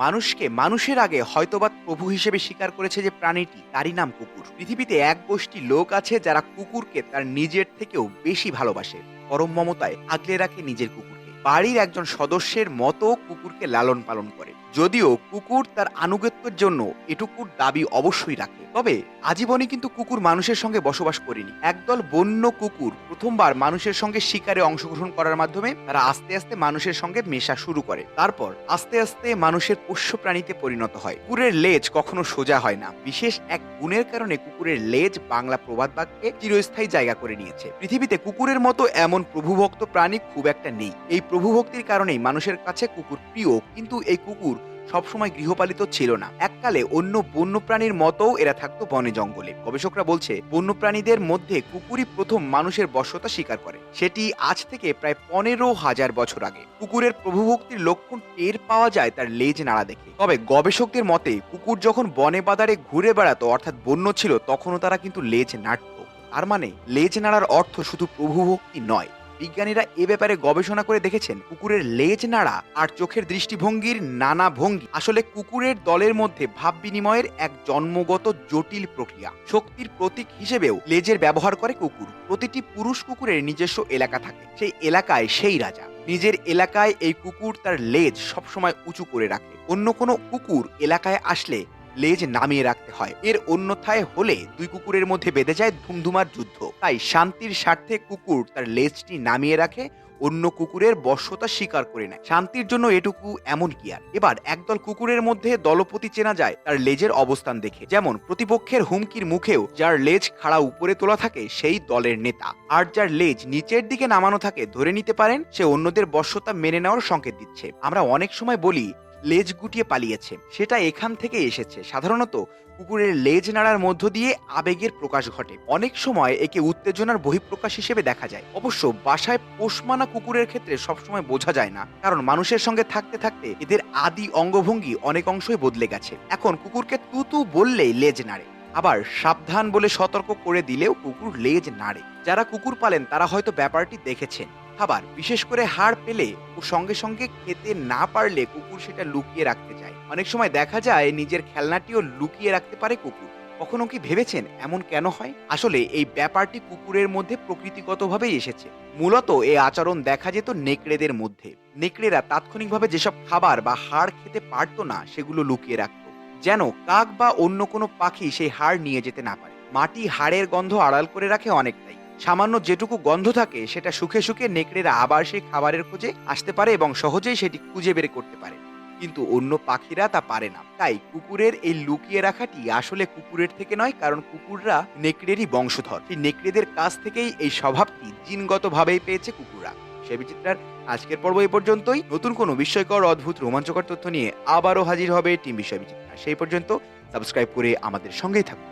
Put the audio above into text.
মানুষকে মানুষের আগে হয়তোবা প্রভু হিসেবে স্বীকার করেছে যে প্রাণীটি, তারই নাম কুকুর। পৃথিবীতে এক গোষ্ঠী লোক আছে যারা কুকুরকে তার নিজের থেকেও বেশি ভালোবাসে, পরম মমতায় আগলে রাখে নিজের কুকুরকে। বাড়ির একজন সদস্যের মতো কুকুরকে লালন পালন করে। যদিও কুকুর তার আনুগত্যের জন্য এটুকুর দাবি অবশ্যই রাখে, তবে আজীবনই কিন্তু কুকুর মানুষের সঙ্গে বসবাস করেনি। একদল বন্য কুকুর প্রথমবার মানুষের সঙ্গে শিকারে অংশগ্রহণ করার মাধ্যমে তারা আস্তে আস্তে মানুষের সঙ্গে মেশা শুরু করে। তারপর আস্তে আস্তে মানুষের পোষ্য প্রাণীতে পরিণত হয়। কুকুরের লেজ কখনো সোজা হয় না। বিশেষ এক গুণের কারণে কুকুরের লেজ বাংলা প্রবাদ বাক্যে চিরস্থায়ী জায়গা করে নিয়েছে। পৃথিবীতে কুকুরের মতো এমন প্রভুভক্ত প্রাণী খুব একটা নেই। এই প্রভুভক্তির কারণেই মানুষের কাছে কুকুর প্রিয়, কিন্তু এই কুকুর সবসময় গৃহপালিত ছিল না। এককালে অন্য বন্য প্রাণীর মতো এরা থাকতো বনে জঙ্গলে। গবেষকরা বলছে বন্য প্রাণীদের মধ্যে কুকুরই প্রথম মানুষের বশ্যতা স্বীকার করে, সেটি আজ থেকে প্রায় 15,000 বছর আগে। কুকুরের প্রভুভক্তির লক্ষণ টের পাওয়া যায় তার লেজ নাড়া দেখে। তবে গবেষকদের মতে কুকুর যখন বনে বাজারে ঘুরে বেড়াতো, অর্থাৎ বন্য ছিল, তখনও তারা কিন্তু লেজ নাড়ত। তার মানে লেজ নাড়ার অর্থ শুধু প্রভুভক্তি নয়। বিজ্ঞানীরা এ ব্যাপারে গবেষণা করে দেখেছেন কুকুরের লেজ নাড়া আর চোখের দৃষ্টিভঙ্গির নানা ভঙ্গি আসলে কুকুরের দলের মধ্যে ভাব বিনিময়ের এক জন্মগত জটিল প্রক্রিয়া। শক্তির প্রতীক হিসেবেও লেজের ব্যবহার করে কুকুর। প্রতিটি পুরুষ কুকুরের নিজস্ব এলাকা থাকে, সেই এলাকায় সেই রাজা। নিজের এলাকায় এই কুকুর তার লেজ সবসময় উঁচু করে রাখে। অন্য কোনো কুকুর এলাকায় আসলে লেজ নামিয়ে রাখতে হয়। এর অন্যথায় হলে দুই কুকুরের মধ্যে বেঁধে যায় ধুমধুমার যুদ্ধ। তাই শান্তির স্বার্থে কুকুর তার লেজটি নামিয়ে রাখে, অন্য কুকুরের বশ্যতা স্বীকার করে নেয়। শান্তির জন্য এটুকু এমন কি আর। এবার একদল কুকুরের মধ্যে দলপতি চেনা যায় তার লেজের অবস্থান দেখে। যেমন প্রতিপক্ষের হুমকির মুখেও যার লেজ খাড়া উপরে তোলা থাকে সেই দলের নেতা, আর যার লেজ নিচের দিকে নামানো থাকে ধরে নিতে পারেন সে অন্যদের বশ্যতা মেনে নেওয়ার সংকেত দিচ্ছে। আমরা অনেক সময় বলি লেজ গুটিয়ে পালিয়েছে, সেটা এখান থেকে এসেছে। সাধারণত কুকুরের লেজ নাড়ার মধ্য দিয়ে আবেগের প্রকাশ ঘটে। অনেক সময় একে উত্তেজনার বহিঃপ্রকাশ হিসেবে দেখা যায়। অবশ্য বাসায় পোষমানা কুকুরের ক্ষেত্রে সবসময় বোঝা যায় না, কারণ মানুষের সঙ্গে থাকতে থাকতে এদের আদি অঙ্গভঙ্গি অনেক অংশই বদলে গেছে। এখন কুকুরকে তুতু বললেই লেজ নাড়ে, আবার সাবধান বলে সতর্ক করে দিলেও কুকুর লেজ নাড়ে। যারা কুকুর পালেন তারা হয়তো ব্যাপারটি দেখেছেন। খাবার, বিশেষ করে হাড় পেলে ও সঙ্গে সঙ্গে খেতে না পারলে কুকুর সেটা লুকিয়ে রাখতে চায়। অনেক সময় দেখা যায় নিজের খেলনাটিও লুকিয়ে রাখতে পারে কুকুর। কখনো কি ভেবেছেন এমন কেন হয়? আসলে এই ব্যাপারটি কুকুরের মধ্যে প্রকৃতিগতভাবেই এসেছে। মূলত এই আচরণ দেখা যেত নেকড়েদের মধ্যে। নেকড়েরা তাৎক্ষণিকভাবে যেসব খাবার বা হাড় খেতে পারতো না সেগুলো লুকিয়ে রাখতো, যেন কাক বা অন্য কোনো পাখি সেই হাড় নিয়ে যেতে না পারে। মাটি হাড়ের গন্ধ আড়াল করে রাখে অনেকটাই। সামান্য যেটুকু গন্ধ থাকে সেটা শুকে শুকে নেকড়েরা আবার সেই খাবারের খোঁজে আসতে পারে এবং সহজেই সেটি খুঁজে বের করতে পারে। কিন্তু অন্য পাখিরা তা পারে না। তাই কুকুরের এই লুকিয়ে রাখাটি আসলে কুকুরের থেকে নয়, কারণ কুকুররা নেকড়েরই বংশধর। সেই নেকড়েদের কাছ থেকেই এই স্বভাবটি জিনগতভাবেই পেয়েছে কুকুররা। সে বিচিত্রার আজকের পর্ব এ পর্যন্তই। নতুন কোনো বিস্ময়কর, অদ্ভুত, রোমাঞ্চকর তথ্য নিয়ে আবারও হাজির হবে টিম বিষয় বিচিত্রা। সেই পর্যন্ত সাবস্ক্রাইব করে আমাদের সঙ্গেই থাকুন।